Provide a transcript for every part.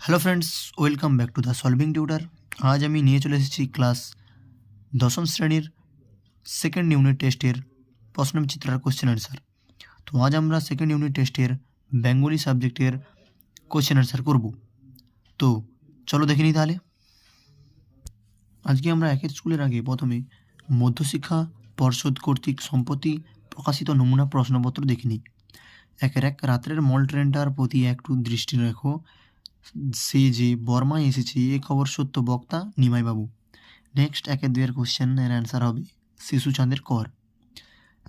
Hello friends, welcome back to the solving tutor. আজ আমি নিয়ে চলে এসেছি ক্লাস দশম শ্রেণীর সেকেন্ড ইউনিট টেস্টের প্রশ্নচিত্রার কোশ্চেন অ্যান্সার। তো আজ আমরা সেকেন্ড ইউনিট টেস্টের বেঙ্গলি সাবজেক্টের কোশ্চেন অ্যান্সার করব। তো চলো দেখে নিই তাহলে। আজকে আমরা একের স্কুলের আগে প্রথমে মধ্যশিক্ষা পর্ষদ কর্তৃক সম্প্রতি প্রকাশিত নমুনা প্রশ্নপত্র দেখে নিই। একের এক, রাত্রের মল ট্রেনটার প্রতি একটু দৃষ্টি রেখো, সে যে বর্মায় এসেছে এ খবর সত্য, বক্তা নিমাইবাবু। নেক্সট, একের দুয়ের কোশ্চেনের অ্যান্সার হবে শিশুচাঁদের কর।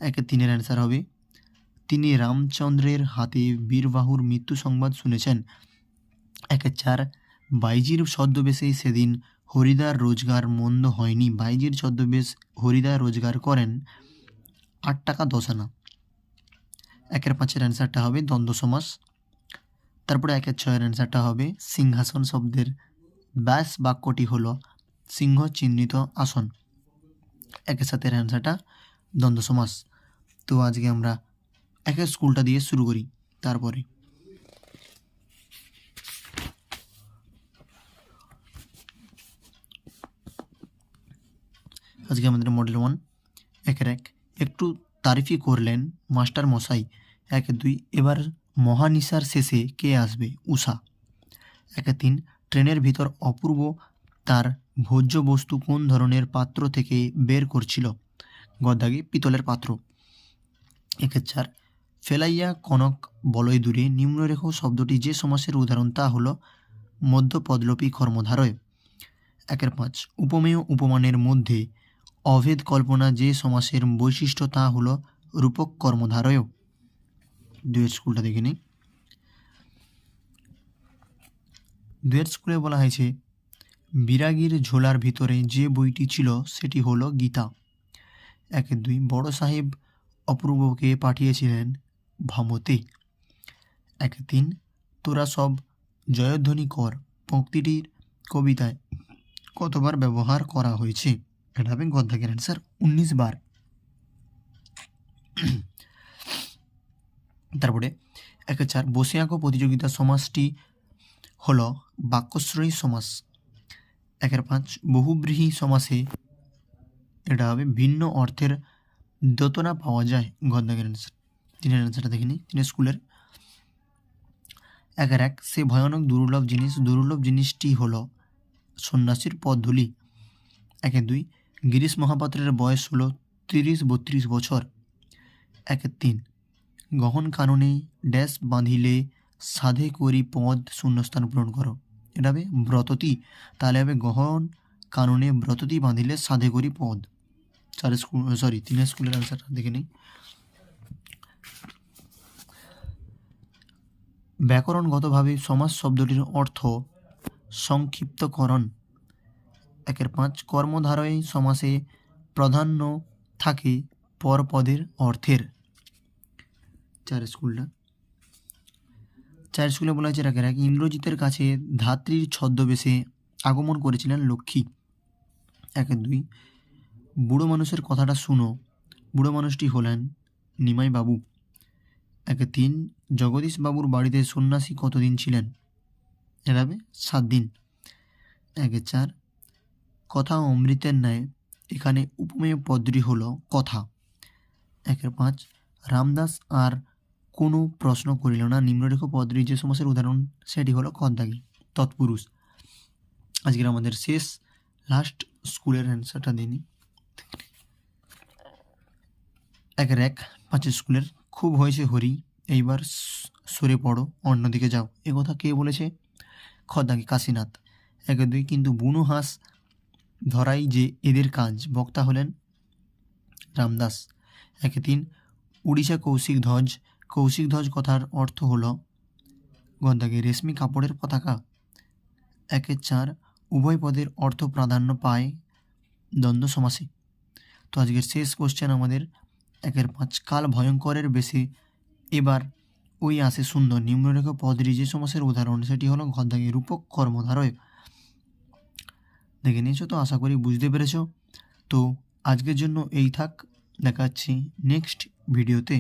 একের তিনের অ্যান্সার হবে তিনি রামচন্দ্রের হাতে বীরবাহুর মৃত্যু সংবাদ শুনেছেন। একের চার, বাইজির ছদ্মবেশে সেদিন হরিদার রোজগার মন্দ হয়নি। বাইজির ছদ্মবেশ হরিদার রোজগার করেন 8 টাকা 10 আনা। একের পাঁচের অ্যান্সারটা হবে দ্বন্দ্ব সমাস। তারপরে একের ছয়ের অ্যান্সারটা হবে সিংহাসন শব্দের ব্যাস বাক্যটি হলো সিংহ চিহ্নিত আসন। একের সাথের অ্যান্সারটা দ্বন্দ্ব সমাস। তো আজকে আমরা একের স্কুলটা দিয়ে শুরু করি। তারপরে আজকে আমাদের মডেল 1 একের এক, একটু তারিফি করলেন মাস্টার মশাই। একের দুই, এবার মহানিশার শেষে কে আসবে? উষা। একের তিন, ট্রেনের ভিতর অপূর্ব তার ভোজ্য বস্তু কোন ধরনের পাত্র থেকে বের করছিল? গদ্দাগি পিতলের পাত্র। একের চার, ফেলাইয়া কনক বলয় দূরে নিম্নরেখ শব্দটি যে সমাসের উদাহরণ তা হল মধ্যপদলোপী কর্মধারয়। একের পাঁচ, উপমেয় উপমানের মধ্যে অভেদ কল্পনা যে সমাসের বৈশিষ্ট্য তা হল রূপক কর্মধারয়। দুয়ের স্কুলটা দেখে নিই। দুয়ের স্কুলে বলা হয়েছে বিরাগীর ঝোলার ভিতরে যে বইটি ছিল সেটি হলো গীতা। একের দুই, বড় সাহেব অপূর্বকে পাঠিয়েছিলেন ভামতে। একের তিন, তোরা সব জয়ধ্বনি কর পংক্তিটির কবিতায় কতবার ব্যবহার করা হয়েছে? এটা হবে গদ্দাকের অ্যান্সার 19 বার। তারপরে একের চার, বসে আঁকো প্রতিযোগিতা সমাসটি হলো বাক্যশ্রয়ী সমাস। একের পাঁচ, বহুব্রীহি সমাসে এটা হবে ভিন্ন অর্থের দোতনা পাওয়া যায়। গদ্দাকের অ্যান্সার। তিনের অ্যান্সারটা দেখে নিই। তিনের স্কুলের একের এক, সে ভয়ানক দুর্লভ জিনিস, দুর্লভ জিনিসটি হলো সন্ন্যাসীর পদধূলি। একের দুই, গিরিশ মহাপাত্রের বয়স হলো 30-32 বছর। একের তিন, গহন কাননে ড্যাশ বাঁধিলে সাধে করি পদ শূন্যস্থান পূরণ করো। এটা হবে ব্রততি। তাহলে হবে গহন কাননে ব্রততি বাঁধিলে সাধে করি পদ। তিনের স্কুলের অ্যান্সারটা দেখে নিই। ব্যাকরণগতভাবে সমাস শব্দটির অর্থ সংক্ষিপ্তকরণ। একের পাঁচ, কর্মধারয় সমাসে প্রাধান্য থাকে পরপদের অর্থের। চার স্কুলে বলা হয়েছে একের এক, ইন্দ্রজিতের কাছে ধাত্রীর ছদ্মবেশে আগমন করেছিলেন লক্ষ্মী। একের দুই, বুড়ো মানুষের কথাটা শুনো, বুড়ো মানুষটি হলেন নিমাই বাবু। একের তিন, জগদীশ বাবুর বাড়িতে সন্ন্যাসী কতদিন ছিলেন? এর হবে 7 দিন। একের চার, কথা অমৃতের ন্যায়, এখানে উপমেয় পদটি হলো কথা। একের পাঁচ, রামদাস আর কোনো প্রশ্ন করিল না, নিম্নরেখ পদটি যে সমাসের উদাহরণ সেটি হলো গদ্দাগী তৎপুরুষ। আজকের আমাদের শেষ লাস্ট স্কুলের অ্যান্সারটা দিইনি। একের এক, পাঁচের স্কুলের খুব হয়েছে হরি, এইবার সরে পড়ো অন্যদিকে যাও। এ কথা কে বলেছে? খদ্দাগী কাশীনাথ। একের দুই, কিন্তু বুনো হাঁস ধরাই যে এদের কাজ, বক্তা হলেন রামদাস। একে তিন, উড়িষ্যা কৌশিক ধ্বজ, কৌশিক ধ্বজ কথার অর্থ হলো গদ্দাগী রেশমি কাপড়ের পতাকা। একের চার, উভয় পদের অর্থ প্রাধান্য পায় দ্বন্দ্ব সমাসে। তো আজকের শেষ কোশ্চেন আমাদের একের পাঁচ, কাল ভয়ঙ্করের বেশে এবার ওই আসে সুন্দর, নিম্নরেখ পদটি যে সমাসের উদাহরণ সেটি হলো গদ্দাগী রূপক কর্মধারয়। দেখে নিয়েছো তো, আশা করি বুঝতে পেরেছো। তো আজকের জন্য এই থাক, দেখাচ্ছি নেক্সট ভিডিওতে।